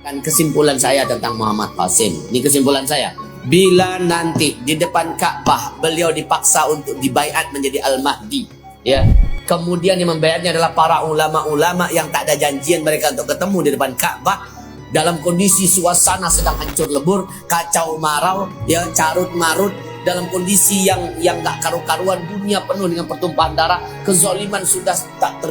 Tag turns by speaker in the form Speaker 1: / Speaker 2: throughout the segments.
Speaker 1: Dan kesimpulan saya tentang Muhammad Qasim, ini kesimpulan saya. Bila nanti di depan Ka'bah beliau dipaksa untuk dibaiat menjadi Al-Mahdi, ya, kemudian yang membayarnya adalah para ulama-ulama yang tak ada janjian mereka untuk ketemu di depan Ka'bah, dalam kondisi suasana sedang hancur lebur, kacau marau, ya, carut marut, dalam kondisi yang tak karu-karuan, dunia penuh dengan pertumpahan darah, kezaliman sudah tak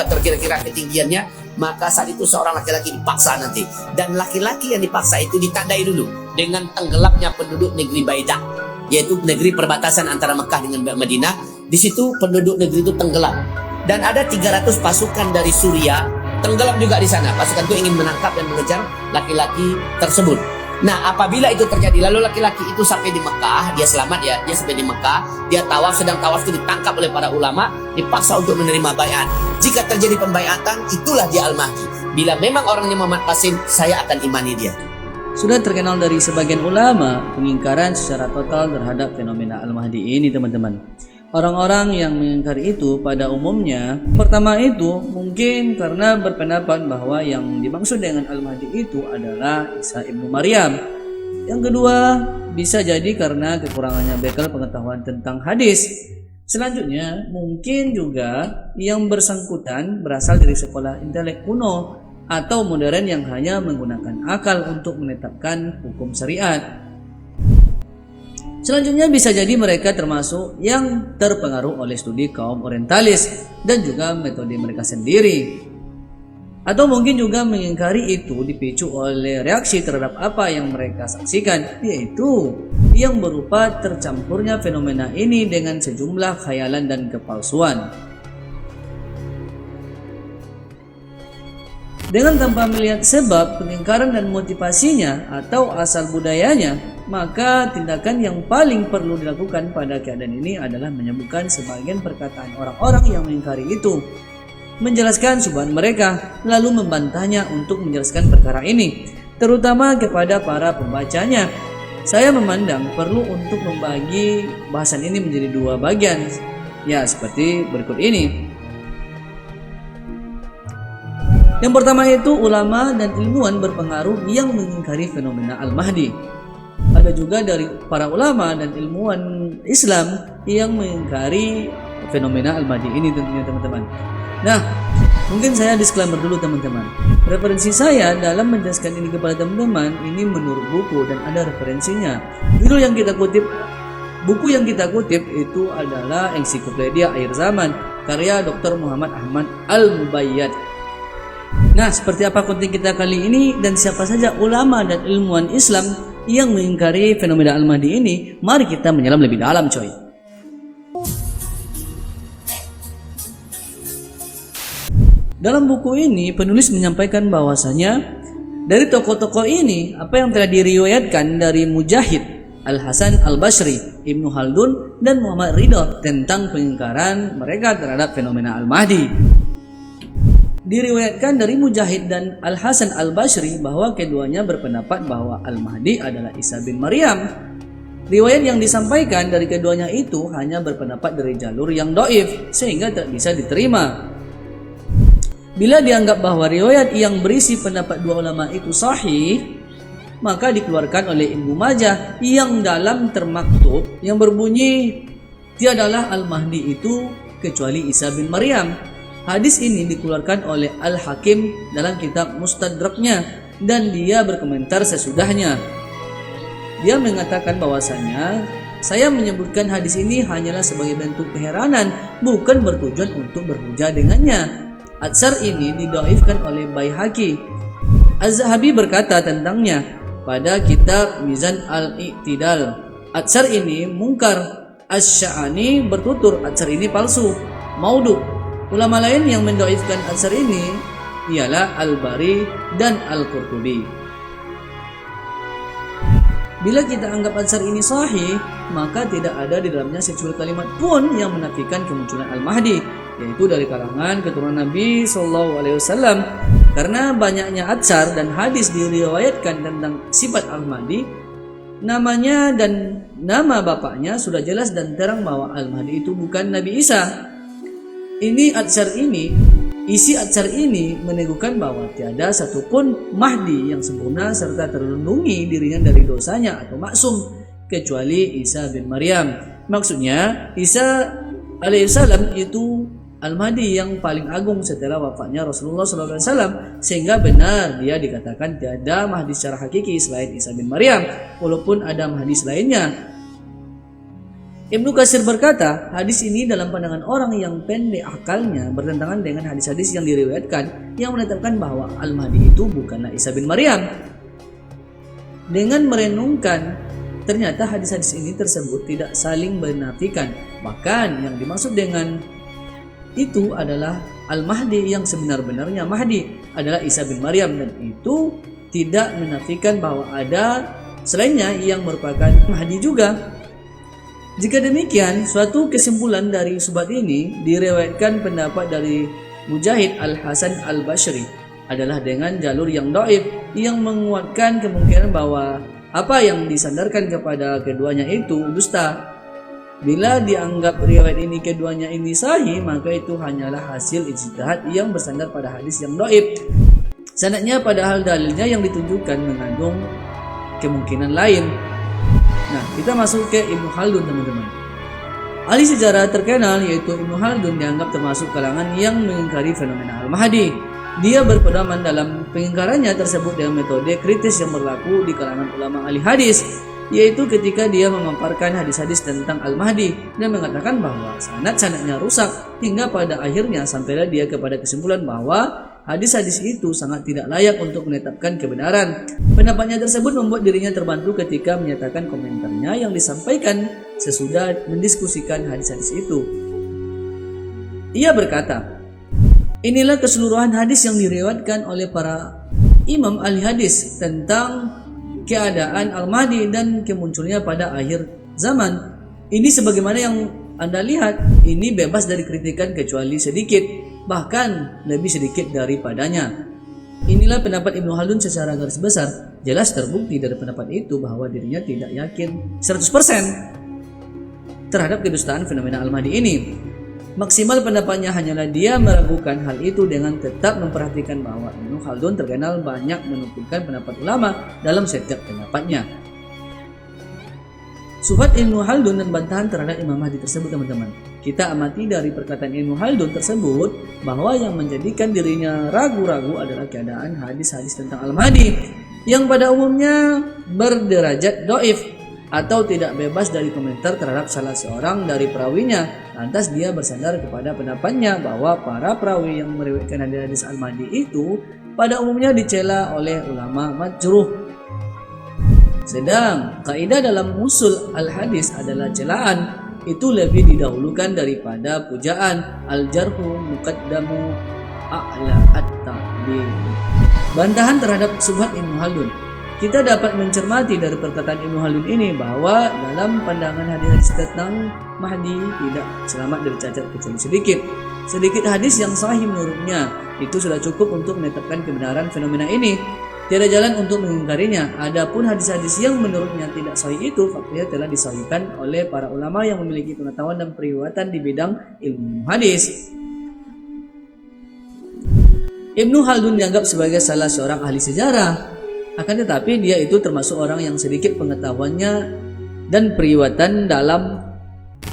Speaker 1: terkira-kira ketinggiannya, maka saat itu seorang laki-laki dipaksa nanti, dan laki-laki yang dipaksa itu ditandai dulu dengan tenggelamnya penduduk negeri Baidah, yaitu negeri perbatasan antara Mekah dengan Madinah. Di situ penduduk negeri itu tenggelam, dan ada 300 pasukan dari Suriah tenggelam juga di sana. Pasukan itu ingin menangkap dan mengejar laki-laki tersebut. Nah, apabila itu terjadi, lalu laki-laki itu sampai di Mekah, dia selamat, ya, dia sampai di Mekah, dia tawaf, sedang tawaf itu ditangkap oleh para ulama, dipaksa untuk menerima baiat. Jika terjadi pembaiatan, itulah dia Al-Mahdi. Bila memang orangnya Muhammad Qasim, saya akan imani dia.
Speaker 2: Sudah terkenal dari sebagian ulama pengingkaran secara total terhadap fenomena Al-Mahdi ini, teman-teman. Orang-orang yang mengingkari itu pada umumnya, pertama itu mungkin karena berpendapat bahwa yang dimaksud dengan Al-Mahdi itu adalah Isa ibnu Maryam. Yang kedua, bisa jadi karena kekurangannya bekal pengetahuan tentang hadis. Selanjutnya, mungkin juga yang bersangkutan berasal dari sekolah intelek kuno atau modern yang hanya menggunakan akal untuk menetapkan hukum syariat. Selanjutnya bisa jadi mereka termasuk yang terpengaruh oleh studi kaum orientalis dan juga metode mereka sendiri. Atau mungkin juga mengingkari itu dipicu oleh reaksi terhadap apa yang mereka saksikan, yaitu yang berupa tercampurnya fenomena ini dengan sejumlah khayalan dan kepalsuan. Dengan tanpa melihat sebab, pengingkaran dan motivasinya atau asal budayanya, maka tindakan yang paling perlu dilakukan pada keadaan ini adalah menyebutkan sebagian perkataan orang-orang yang mengingkari itu, menjelaskan subhan mereka, lalu membantahnya untuk menjelaskan perkara ini, terutama kepada para pembacanya. Saya memandang perlu untuk membagi bahasan ini menjadi dua bagian, ya, seperti berikut ini. Yang pertama itu ulama dan ilmuwan berpengaruh yang mengingkari fenomena Al-Mahdi. Ada juga dari para ulama dan ilmuwan Islam yang mengingkari fenomena Al-Mahdi ini tentunya, teman-teman. Nah, mungkin saya disclaimer dulu, teman-teman. Referensi saya dalam menjelaskan ini kepada teman-teman ini menurut buku dan ada referensinya. Buku yang kita kutip itu adalah Ensiklopedia Akhir Zaman karya Dr. Muhammad Ahmad Al-Mubayyad. Nah, seperti apa konten kita kali ini dan siapa saja ulama dan ilmuwan Islam yang mengingkari fenomena Al-Mahdi ini? Mari kita menyelam lebih dalam, coy. Dalam buku ini penulis menyampaikan bahwasanya dari tokoh-tokoh ini apa yang telah diriwayatkan dari Mujahid, Al-Hasan Al-Basri, Ibnu Khaldun dan Muhammad Ridha tentang pengingkaran mereka terhadap fenomena Al-Mahdi. Diriwayatkan dari Mujahid dan Al-Hasan Al-Basri bahwa keduanya berpendapat bahwa Al-Mahdi adalah Isa bin Maryam. Riwayat yang disampaikan dari keduanya itu hanya berpendapat dari jalur yang dhaif sehingga tak bisa diterima. Bila dianggap bahwa riwayat yang berisi pendapat dua ulama itu sahih, maka dikeluarkan oleh Ibnu Majah yang dalam termaktub yang berbunyi tiadalah Al-Mahdi itu kecuali Isa bin Maryam. Hadis ini dikeluarkan oleh Al-Hakim dalam kitab Mustadraknya dan dia berkomentar sesudahnya. Dia mengatakan bahwasanya saya menyebutkan hadis ini hanyalah sebagai bentuk keheranan, bukan bertujuan untuk berhujah dengannya. Atsar ini didhaifkan oleh Baihaqi. Az-Zahabi berkata tentangnya pada kitab Mizan Al-I'tidal, atsar ini mungkar. Asy-Sya'ani bertutur atsar ini palsu, maudhu. Ulama lain yang mendhaifkan atsar ini ialah Al-Bari dan Al-Qurtubi. Bila kita anggap atsar ini sahih, maka tidak ada di dalamnya secuil kalimat pun yang menafikan kemunculan Al-Mahdi, yaitu dari kalangan keturunan Nabi SAW. Karena banyaknya atsar dan hadis diriwayatkan tentang sifat Al-Mahdi, namanya dan nama bapaknya sudah jelas dan terang bahwa Al-Mahdi itu bukan Nabi Isa. Ini atsar ini Isi atsar ini meneguhkan bahwa tiada satupun Mahdi yang sempurna serta terlindungi dirinya dari dosanya atau maksum kecuali Isa bin Maryam. Maksudnya Isa alaihissalam itu Al-Mahdi yang paling agung setelah wafatnya Rasulullah SAW, sehingga benar dia dikatakan tiada Mahdi secara hakiki selain Isa bin Maryam, walaupun ada Mahdi selainnya. Ibnu Katsir berkata, hadis ini dalam pandangan orang yang pendek akalnya bertentangan dengan hadis-hadis yang diriwayatkan yang menetapkan bahwa Al-Mahdi itu bukanlah Isa bin Maryam. Dengan merenungkan, ternyata hadis-hadis ini tersebut tidak saling menafikan. Bahkan yang dimaksud dengan itu adalah Al-Mahdi yang sebenar-benarnya Mahdi adalah Isa bin Maryam, dan itu tidak menafikan bahwa ada selainnya yang merupakan Mahdi juga. Jika demikian, suatu kesimpulan dari subhat ini diriwayatkan pendapat dari Mujahid Al-Hasan Al-Bashri adalah dengan jalur yang dhaif yang menguatkan kemungkinan bahwa apa yang disandarkan kepada keduanya itu dusta. Bila dianggap riwayat ini keduanya ini sahih, maka itu hanyalah hasil ijtihad yang bersandar pada hadis yang dhaif. Sanadnya padahal dalilnya yang ditunjukkan mengandung kemungkinan lain. Nah, kita masuk ke Ibnu Khaldun, teman-teman. Ahli sejarah terkenal yaitu Ibnu Khaldun dianggap termasuk kalangan yang mengingkari fenomena Al-Mahdi. Dia berpedoman dalam pengingkarannya tersebut dengan metode kritis yang berlaku di kalangan ulama ahli hadis, yaitu ketika dia memaparkan hadis-hadis tentang Al-Mahdi dan mengatakan bahwa sanad-sanadnya rusak, hingga pada akhirnya sampailah dia kepada kesimpulan bahwa hadis-hadis itu sangat tidak layak untuk menetapkan kebenaran. Pendapatnya tersebut membuat dirinya terbantu ketika menyatakan komentarnya yang disampaikan sesudah mendiskusikan hadis-hadis itu. Ia berkata, inilah keseluruhan hadis yang diriwayatkan oleh para imam ahli hadis tentang keadaan Al-Mahdi dan kemunculnya pada akhir zaman. Ini sebagaimana yang Anda lihat, ini bebas dari kritikan kecuali sedikit, bahkan lebih sedikit daripadanya. Inilah pendapat Ibnu Khaldun secara garis besar. Jelas terbukti dari pendapat itu bahwa dirinya tidak yakin 100% terhadap kedustaan fenomena Al-Mahdi ini. Maksimal pendapatnya hanyalah dia meragukan hal itu dengan tetap memperhatikan bahwa Ibnu Khaldun terkenal banyak menukilkan pendapat ulama dalam setiap pendapatnya. Subhat Ibnu Khaldun dan bantahan terhadap Imam Mahdi tersebut, teman-teman. Kita amati dari perkataan Ibnu Khaldun tersebut bahwa yang menjadikan dirinya ragu-ragu adalah keadaan hadis-hadis tentang Al-Mahdi yang pada umumnya berderajat dhaif atau tidak bebas dari komentar terhadap salah seorang dari perawinya. Lantas dia bersandar kepada pendapatnya bahwa para perawi yang meriwayatkan hadis Al-Mahdi itu pada umumnya dicela oleh ulama majruh. Sedang kaidah dalam usul al-hadis adalah celaan itu lebih didahulukan daripada pujaan. Al-jarhu muqaddamu a'la at-ta'dil. Bantahan terhadap subhat Ibnu Khaldun. Kita dapat mencermati dari perkataan Ibnu Khaldun ini bahwa dalam pandangan hadis-hadis tentang Mahdi tidak selamat dari cacat kecuali sedikit. Sedikit hadis yang sahih menurutnya itu sudah cukup untuk menetapkan kebenaran fenomena ini. Tiada jalan untuk mengingkarinya. Adapun hadis-hadis yang menurutnya tidak sahih itu faktanya telah disahihkan oleh para ulama yang memiliki pengetahuan dan periwayatan di bidang ilmu hadis. Ibnu Khaldun dianggap sebagai salah seorang ahli sejarah. Akan tetapi dia itu termasuk orang yang sedikit pengetahuannya dan periwayatan dalam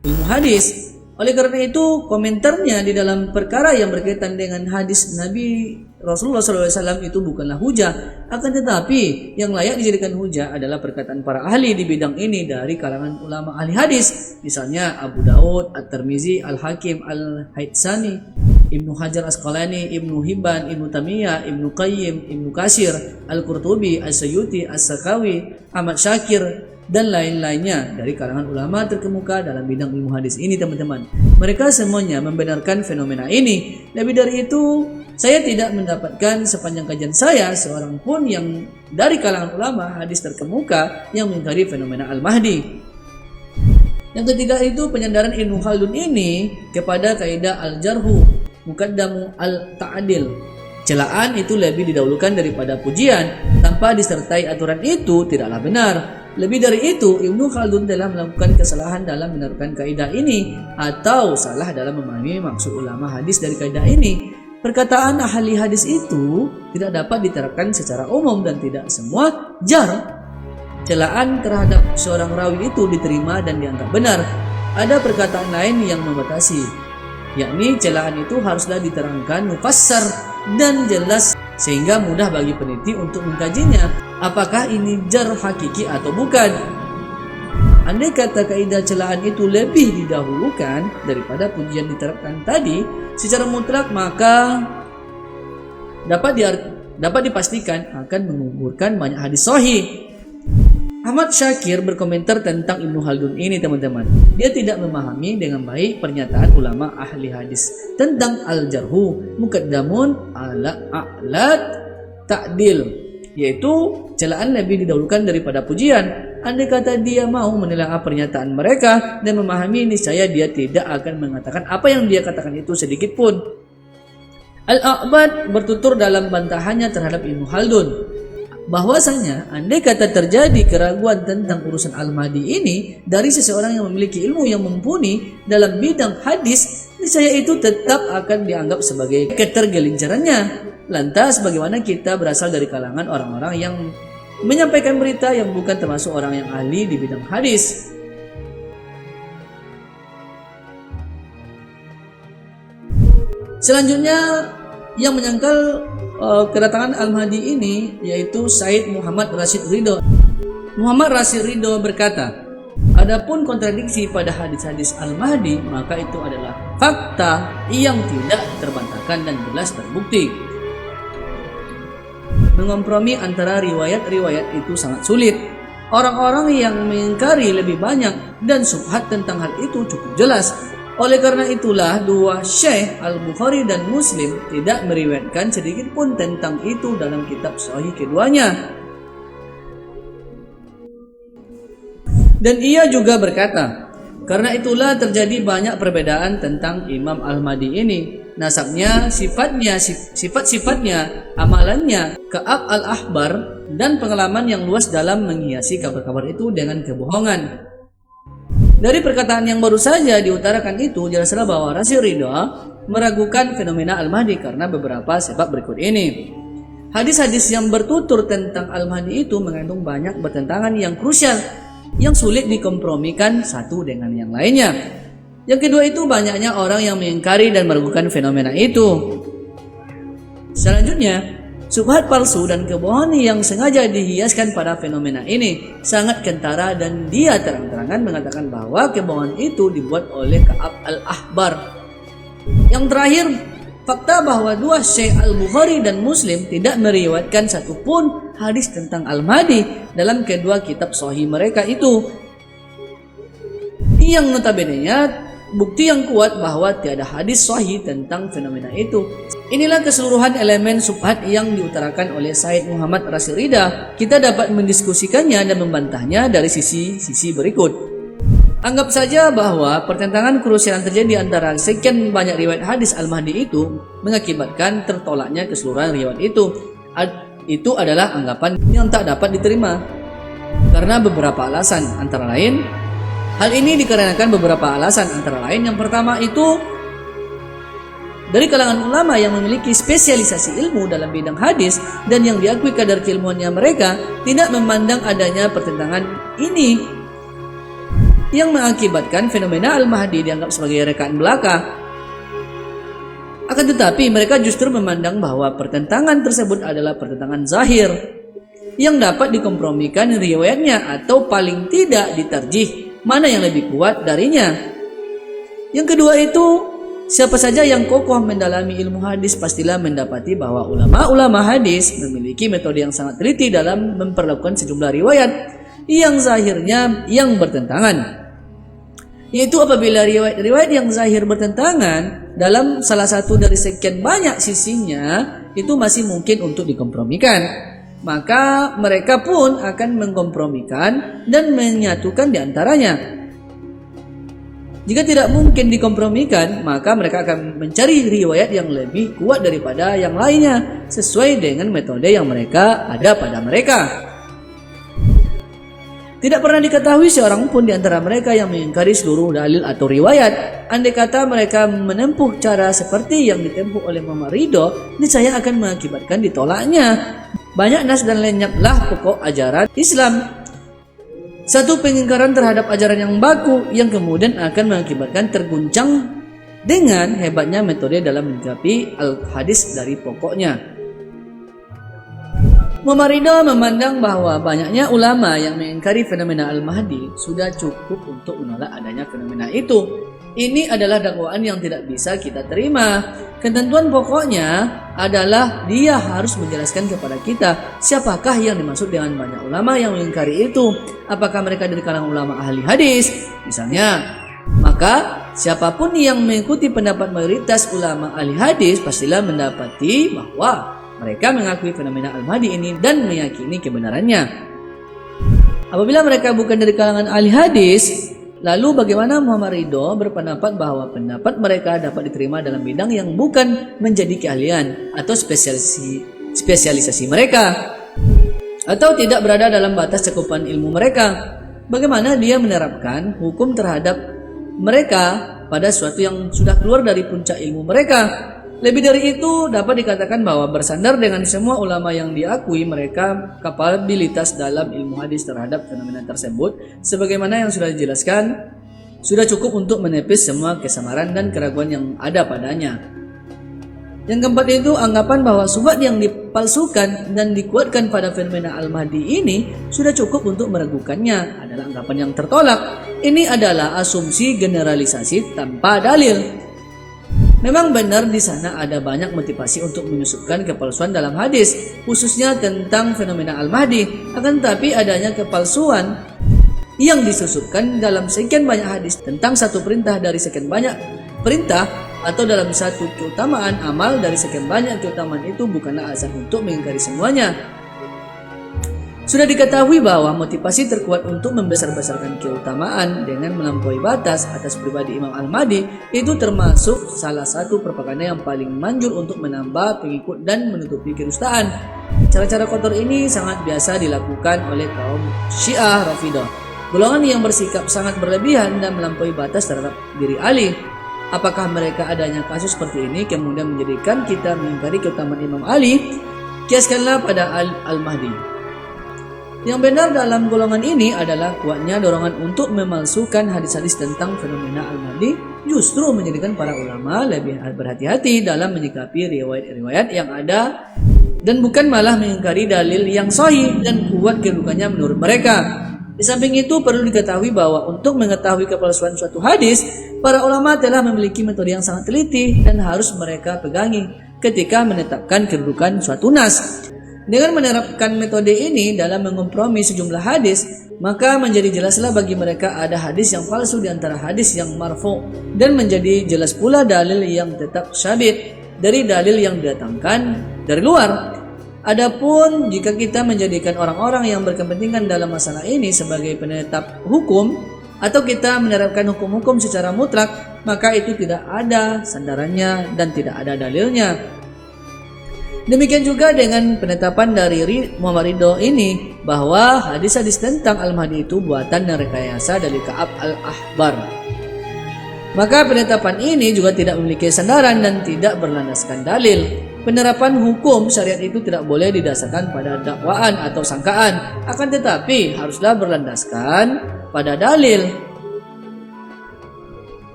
Speaker 2: ilmu hadis. Oleh karena itu, komentarnya di dalam perkara yang berkaitan dengan hadis Nabi Rasulullah SAW itu bukanlah hujah. Akan tetapi, yang layak dijadikan hujah adalah perkataan para ahli di bidang ini dari kalangan ulama ahli hadis. Misalnya Abu Daud, At-Tirmizi, Al-Hakim, Al-Haytsami, Ibnu Hajar Asqalani, Ibnu Hibban, Ibnu Tamiyah, Ibnu Qayyim, Ibnu Katsir, Al-Qurtubi, As-Suyuti, As-Sakawi, Ahmad Syakir, dan lain-lainnya dari kalangan ulama terkemuka dalam bidang ilmu hadis ini, teman-teman. Mereka semuanya membenarkan fenomena ini. Lebih dari itu, saya tidak mendapatkan sepanjang kajian saya seorang pun yang dari kalangan ulama hadis terkemuka yang mengingkari fenomena Al-Mahdi. Yang ketiga itu penyandaran Ibnu Khaldun ini kepada kaidah al-jarhu muqaddamu al-ta'dil. Celaan itu lebih didahulukan daripada pujian tanpa disertai aturan itu tidaklah benar. Lebih dari itu, Ibnu Khaldun telah melakukan kesalahan dalam menerapkan kaidah ini atau salah dalam memahami maksud ulama hadis dari kaidah ini. Perkataan ahli hadis itu tidak dapat diterapkan secara umum dan tidak semua celaan terhadap seorang rawi itu diterima dan dianggap benar. Ada perkataan lain yang membatasi, yakni celaan itu haruslah diterangkan mufassar dan jelas sehingga mudah bagi peneliti untuk mengkajinya apakah ini jar hakiki atau bukan. Andai kata kaidah celaan itu lebih didahulukan daripada pujian diterapkan tadi secara mutlak, maka dapat dipastikan akan menguburkan banyak hadis sahih. Ahmad Syakir berkomentar tentang Ibnu Khaldun ini, teman-teman. Dia tidak memahami dengan baik pernyataan ulama ahli hadis tentang al-jarhu muqaddamun ala ta'dil, yaitu celaan lebih didahulukan daripada pujian. Andai kata dia mau menelaah pernyataan mereka dan memahami, niscaya dia tidak akan mengatakan apa yang dia katakan itu sedikit pun. Al-A'bad bertutur dalam bantahannya terhadap Ibnu Khaldun bahwasanya andai kata terjadi keraguan tentang urusan Al-Mahdi ini dari seseorang yang memiliki ilmu yang mumpuni dalam bidang hadis, niscaya itu tetap akan dianggap sebagai ketergelincirannya. Lantas bagaimana kita berasal dari kalangan orang-orang yang menyampaikan berita yang bukan termasuk orang yang ahli di bidang hadis? Selanjutnya yang menyangkal kedatangan Al-Mahdi ini yaitu Said Muhammad Rashid Ridho. Muhammad Rashid Ridho berkata, adapun kontradiksi pada hadis-hadis Al-Mahdi, maka itu adalah fakta yang tidak terbantahkan dan jelas terbukti. Mengompromi antara riwayat-riwayat itu sangat sulit. Orang-orang yang mengingkari lebih banyak dan syubhat tentang hal itu cukup jelas. Oleh karena itulah dua Syekh Al-Bukhari dan Muslim tidak meriwayatkan sedikit pun tentang itu dalam kitab sahih keduanya. Dan ia juga berkata, karena itulah terjadi banyak perbedaan tentang Imam Al-Mahdi ini. Nasabnya, sifat-sifatnya, amalannya, Ka'ab al-Ahbar, dan pengalaman yang luas dalam menghiasi kabar-kabar itu dengan kebohongan. Dari perkataan yang baru saja diutarakan itu, jelaslah bahwa Rashid Ridho meragukan fenomena Al-Mahdi karena beberapa sebab berikut ini. Hadis-hadis yang bertutur tentang Al-Mahdi itu mengandung banyak bertentangan yang krusial, yang sulit dikompromikan satu dengan yang lainnya. Yang kedua itu banyaknya orang yang mengingkari dan meragukan fenomena itu. Selanjutnya, syubhat palsu dan kebohongan yang sengaja dihiaskan pada fenomena ini sangat kentara dan dia terang-terangan mengatakan bahwa kebohongan itu dibuat oleh Ka'ab al-Ahbar. Yang terakhir, fakta bahwa dua Syekh Al-Bukhari dan Muslim tidak meriwayatkan satupun hadis tentang Al-Mahdi dalam kedua kitab sahih mereka itu. Yang notabene-nya bukti yang kuat bahwa tiada hadis sahih tentang fenomena itu. Inilah keseluruhan elemen syubhat yang diutarakan oleh Said Muhammad Rashid Ridho. Kita dapat mendiskusikannya dan membantahnya dari sisi berikut. Anggap saja bahwa pertentangan krusial yang terjadi antara sekian banyak riwayat hadis Al-Mahdi itu mengakibatkan tertolaknya keseluruhan riwayat itu. Itu adalah anggapan yang tak dapat diterima karena beberapa alasan, antara lain hal ini dikarenakan beberapa alasan, antara lain yang pertama itu dari kalangan ulama yang memiliki spesialisasi ilmu dalam bidang hadis dan yang diakui kadar keilmuannya mereka tidak memandang adanya pertentangan ini yang mengakibatkan fenomena Al-Mahdi dianggap sebagai rekaan belaka. Akan tetapi mereka justru memandang bahwa pertentangan tersebut adalah pertentangan zahir yang dapat dikompromikan riwayatnya atau paling tidak ditarjih mana yang lebih kuat darinya. Yang kedua itu, siapa saja yang kokoh mendalami ilmu hadis pastilah mendapati bahwa ulama-ulama hadis memiliki metode yang sangat teliti dalam memperlakukan sejumlah riwayat yang zahirnya yang bertentangan. Yaitu apabila riwayat yang zahir bertentangan dalam salah satu dari sekian banyak sisinya itu masih mungkin untuk dikompromikan, maka mereka pun akan mengkompromikan dan menyatukan di antaranya. Jika tidak mungkin dikompromikan, maka mereka akan mencari riwayat yang lebih kuat daripada yang lainnya sesuai dengan metode yang mereka ada pada mereka. Tidak pernah diketahui seorang pun di antara mereka yang mengingkari seluruh dalil atau riwayat. Andai kata mereka menempuh cara seperti yang ditempuh oleh Muhammad Ridho, niscaya akan mengakibatkan ditolaknya banyak nas dan lenyaplah pokok ajaran Islam. Satu pengingkaran terhadap ajaran yang baku yang kemudian akan mengakibatkan terguncang dengan hebatnya metode dalam menyikapi al-hadis dari pokoknya. Muhammad Ridho memandang bahwa banyaknya ulama yang mengingkari fenomena Al-Mahdi sudah cukup untuk menolak adanya fenomena itu. Ini adalah dakwaan yang tidak bisa kita terima. Ketentuan pokoknya adalah dia harus menjelaskan kepada kita siapakah yang dimaksud dengan banyak ulama yang mengingkari itu. Apakah mereka dari kalangan ulama ahli hadis misalnya? Maka siapapun yang mengikuti pendapat mayoritas ulama ahli hadis pastilah mendapati bahwa mereka mengakui fenomena Al-Mahdi ini dan meyakini kebenarannya. Apabila mereka bukan dari kalangan ahli hadis, lalu bagaimana Muhammad Ridho berpendapat bahwa pendapat mereka dapat diterima dalam bidang yang bukan menjadi keahlian atau spesialisasi mereka, atau tidak berada dalam batas cakupan ilmu mereka? Bagaimana dia menerapkan hukum terhadap mereka pada sesuatu yang sudah keluar dari puncak ilmu mereka? Lebih dari itu, dapat dikatakan bahwa bersandar dengan semua ulama yang diakui mereka kapabilitas dalam ilmu hadis terhadap fenomena tersebut, sebagaimana yang sudah dijelaskan, sudah cukup untuk menepis semua kesamaran dan keraguan yang ada padanya. Yang keempat itu, anggapan bahwa subhat yang dipalsukan dan dikuatkan pada fenomena Al-Mahdi ini sudah cukup untuk meragukannya, adalah anggapan yang tertolak. Ini adalah asumsi generalisasi tanpa dalil. Memang benar di sana ada banyak motivasi untuk menyusupkan kepalsuan dalam hadis, khususnya tentang fenomena Al-Mahdi. Akan tetapi adanya kepalsuan yang disusupkan dalam sekian banyak hadis tentang satu perintah dari sekian banyak perintah, atau dalam satu keutamaan amal dari sekian banyak keutamaan itu bukanlah alasan untuk mengingkari semuanya. Sudah diketahui bahwa motivasi terkuat untuk membesar-besarkan keutamaan dengan melampaui batas atas pribadi Imam Al-Mahdi itu termasuk salah satu propaganda yang paling manjur untuk menambah pengikut dan menutupi kedustaan. Cara-cara kotor ini sangat biasa dilakukan oleh kaum Syiah Rafidah, golongan yang bersikap sangat berlebihan dan melampaui batas terhadap diri Ali. Apakah mereka adanya kasus seperti ini kemudian menjadikan kita mengingkari keutamaan Imam Ali? Kiaskanlah pada Al-Mahdi. Yang benar dalam golongan ini adalah kuatnya dorongan untuk memalsukan hadis-hadis tentang fenomena Al-Mahdi justru menjadikan para ulama lebih berhati-hati dalam menyikapi riwayat-riwayat yang ada dan bukan malah mengingkari dalil yang sahih dan kuat kedudukannya menurut mereka. Di samping itu perlu diketahui bahwa untuk mengetahui kepalsuan suatu hadis, para ulama telah memiliki metode yang sangat teliti dan harus mereka pegangi ketika menetapkan kedudukan suatu nas. Dengan menerapkan metode ini dalam mengkompromi sejumlah hadis, maka menjadi jelaslah bagi mereka ada hadis yang palsu di antara hadis yang marfu, dan menjadi jelas pula dalil yang tetap syabit dari dalil yang didatangkan dari luar. Adapun jika kita menjadikan orang-orang yang berkepentingan dalam masalah ini sebagai penetap hukum, atau kita menerapkan hukum-hukum secara mutlak, maka itu tidak ada sandarannya dan tidak ada dalilnya. Demikian juga dengan penetapan dari Muhammad Ridho ini bahwa hadis-hadis tentang Al-Mahdi itu buatan dan rekayasa dari Ka'ab Al-Ahbar. Maka penetapan ini juga tidak memiliki sandaran dan tidak berlandaskan dalil. Penerapan hukum syariat itu tidak boleh didasarkan pada dakwaan atau sangkaan, akan tetapi haruslah berlandaskan pada dalil.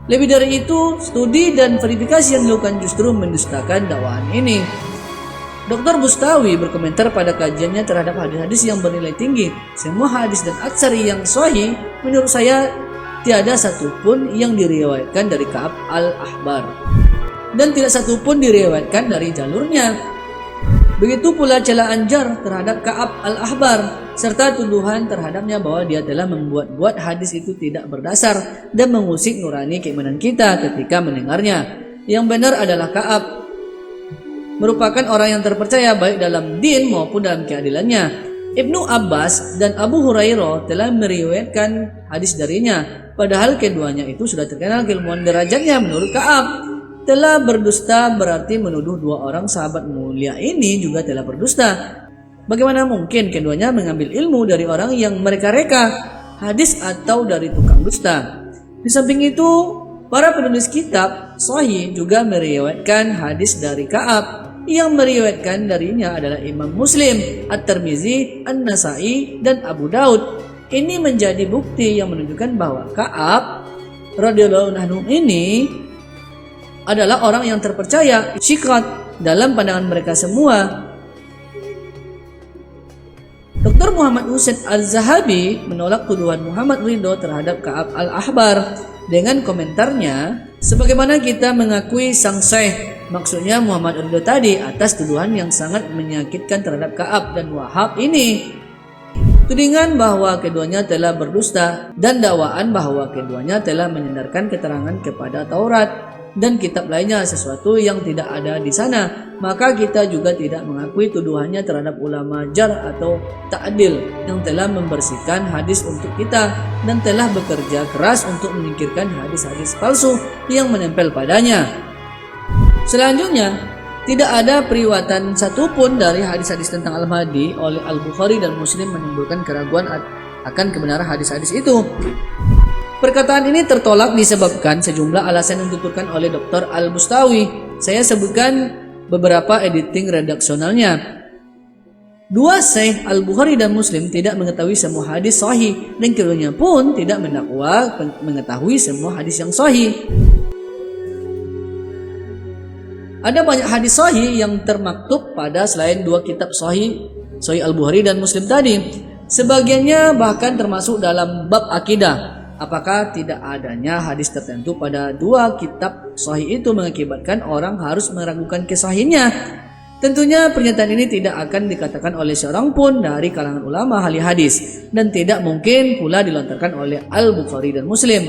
Speaker 2: Lebih dari itu, studi dan verifikasi yang dilakukan justru mendustakan dakwaan ini. Dr. Bustawi berkomentar pada kajiannya terhadap hadis-hadis yang bernilai tinggi. Semua hadis dan atsari yang sahih menurut saya tiada satupun yang diriwayatkan dari Ka'ab Al-Ahbar, dan tidak satupun diriwayatkan dari jalurnya. Begitu pula celaan jar terhadap Ka'ab Al-Ahbar serta tuduhan terhadapnya bahwa dia telah membuat-buat hadis itu tidak berdasar dan mengusik nurani keimanan kita ketika mendengarnya. Yang benar adalah Ka'ab merupakan orang yang terpercaya baik dalam din maupun dalam keadilannya. Ibnu Abbas dan Abu Hurairah telah meriwayatkan hadis darinya, padahal keduanya itu sudah terkenal keilmuan derajatnya. Menurut Ka'ab, telah berdusta berarti menuduh dua orang sahabat mulia ini juga telah berdusta. Bagaimana mungkin keduanya mengambil ilmu dari orang yang mereka reka hadis atau dari tukang dusta? Di samping itu, para penulis kitab Sahih juga meriwayatkan hadis dari Ka'ab. Yang meriwayatkan darinya adalah Imam Muslim, At-Tirmizi, An-Nasai, dan Abu Daud. Ini menjadi bukti yang menunjukkan bahwa Ka'ab radhiyallahu anhu ini adalah orang yang terpercaya, syikat dalam pandangan mereka semua. Dr. Muhammad Husain Al-Zahabi menolak tuduhan Muhammad Ridho terhadap Ka'ab Al-Ahbar dengan komentarnya, sebagaimana kita mengakui sang syekh, maksudnya Muhammad Ridho tadi, atas tuduhan yang sangat menyakitkan terhadap Ka'ab dan Wahab ini. Tudingan bahwa keduanya telah berdusta dan dakwaan bahwa keduanya telah menyandarkan keterangan kepada Taurat dan kitab lainnya, sesuatu yang tidak ada di sana, maka kita juga tidak mengakui tuduhannya terhadap ulama jar atau ta'dil yang telah membersihkan hadis untuk kita dan telah bekerja keras untuk menyingkirkan hadis-hadis palsu yang menempel padanya. Selanjutnya, tidak ada periwayatan satupun dari hadis-hadis tentang Al-Mahdi oleh Al-Bukhari dan Muslim menimbulkan keraguan akan kebenaran hadis-hadis itu. Perkataan ini tertolak disebabkan sejumlah alasan yang dituturkan oleh Dr. Al-Bustawi. Saya sebutkan beberapa editing redaksionalnya. Dua Syekh Al-Bukhari dan Muslim tidak mengetahui semua hadis sahih dan keduanya pun tidak mendakwa mengetahui semua hadis yang sahih. Ada banyak hadis sahih yang termaktub pada selain dua kitab sahih Al-Bukhari dan Muslim tadi. Sebagiannya bahkan termasuk dalam bab akidah. Apakah tidak adanya hadis tertentu pada dua kitab sahih itu mengakibatkan orang harus meragukan kesahihannya? Tentunya pernyataan ini tidak akan dikatakan oleh seorang pun dari kalangan ulama ahli hadis dan tidak mungkin pula dilontarkan oleh Al-Bukhari dan Muslim.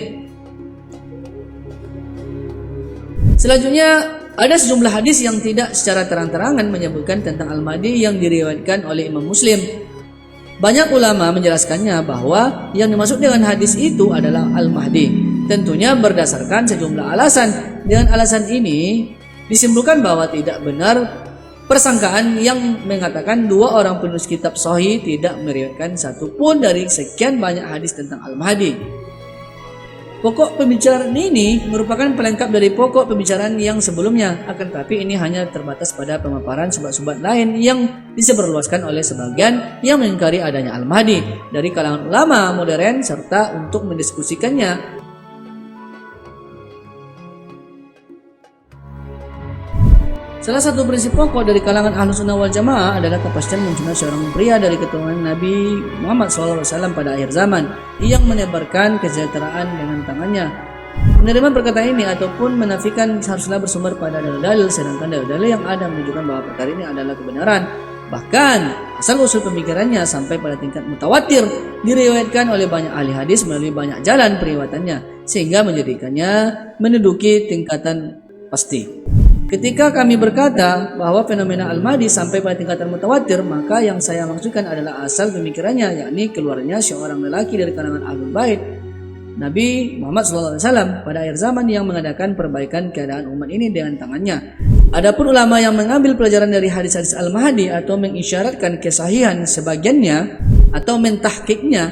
Speaker 2: Selanjutnya, ada sejumlah hadis yang tidak secara terang-terangan menyebutkan tentang Al-Mahdi yang diriwayatkan oleh Imam Muslim. Banyak ulama menjelaskannya bahwa yang dimaksud dengan hadis itu adalah Al-Mahdi. Tentunya berdasarkan sejumlah alasan. Dengan alasan ini disimpulkan bahwa tidak benar persangkaan yang mengatakan dua orang penulis kitab Sahih tidak meriwayatkan satu pun dari sekian banyak hadis tentang Al-Mahdi. Pokok pembicaraan ini merupakan pelengkap dari pokok pembicaraan yang sebelumnya, akan tetapi ini hanya terbatas pada pemaparan sumber-sumber lain yang disebarluaskan oleh sebagian yang mengingkari adanya Al-Mahdi dari kalangan ulama modern serta untuk mendiskusikannya. Salah satu prinsip pokok dari kalangan Ahlus Sunnah wal Jamaah adalah kepastian munculnya seorang pria dari keturunan Nabi Muhammad SAW pada akhir zaman yang menebarkan kesejahteraan dengan tangannya. Menerima perkataan ini ataupun menafikan haruslah bersumber pada dalil-dalil, sedangkan dalil-dalil yang ada menunjukkan bahwa perkara ini adalah kebenaran. Bahkan asal-usul pemikirannya sampai pada tingkat mutawatir diriwayatkan oleh banyak ahli hadis melalui banyak jalan periwayatannya sehingga menjadikannya menduduki tingkatan pasti. Ketika kami berkata bahwa fenomena Al-Mahdi sampai pada tingkatan mutawatir, maka yang saya maksudkan adalah asal pemikirannya, yakni keluarnya seorang lelaki dari kalangan Ahlul Bait Nabi Muhammad SAW pada akhir zaman yang mengadakan perbaikan keadaan umat ini dengan tangannya. Adapun ulama yang mengambil pelajaran dari hadis-hadis Al-Mahdi atau mengisyaratkan kesahihan sebagiannya atau mentahkiknya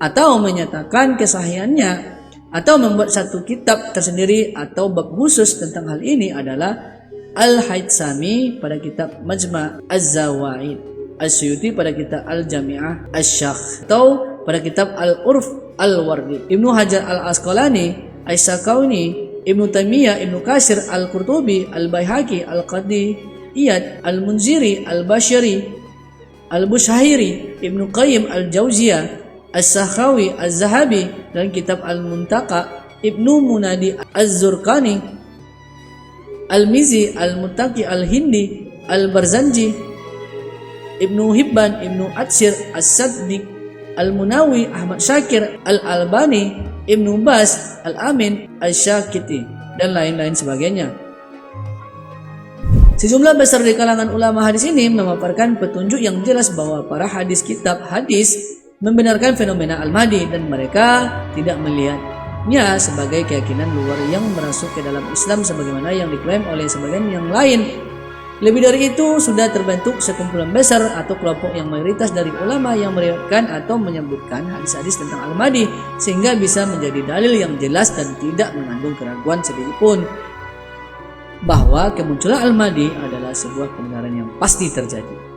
Speaker 2: atau menyatakan kesahihannya atau membuat satu kitab tersendiri atau bab khusus tentang hal ini adalah Al-Haytsami pada kitab Majma' Az-Zawaid, As-Suyuti pada kitab Al-Jami'ah Asy-Syakh atau pada kitab Al-Urf Al-Wardi, Ibnu Hajar Al-Asqalani, As-Sakauni, Ibnu Taimiyah, Ibnu Katsir, Al-Qurtubi, Al-Baihaqi, Al-Qadi Iyad, Al-Munziri, Al-Bashari, Al-Bushairi, Ibnu Qayyim Al-Jauziyah, As-Sakhawi, Az-Zahabi dan kitab Al-Muntaqa, Ibnu Munadi Az-Zurqani, Al-Mizi, Al-Muttaqi, Al-Hindi, Al-Barzanji, Ibnu Hibban, Ibnu Atsir, As-Saddiq, Al-Munawi, Ahmad Syakir, Al-Albani, Ibnu Bas, Al-Amin, Al-Syakiti dan lain-lain sebagainya. Sejumlah besar di kalangan ulama hadis ini memaparkan petunjuk yang jelas bahwa para hadis kitab hadis membenarkan fenomena Al-Mahdi dan mereka tidak melihatnya sebagai keyakinan luar yang merasuk ke dalam Islam sebagaimana yang diklaim oleh sebagian yang lain. Lebih dari itu, sudah terbentuk sekumpulan besar atau kelompok yang mayoritas dari ulama yang meriwayatkan atau menyebutkan hadis-hadis tentang Al-Mahdi, sehingga bisa menjadi dalil yang jelas dan tidak mengandung keraguan sedikitpun bahwa kemunculan Al-Mahdi adalah sebuah kebenaran yang pasti terjadi.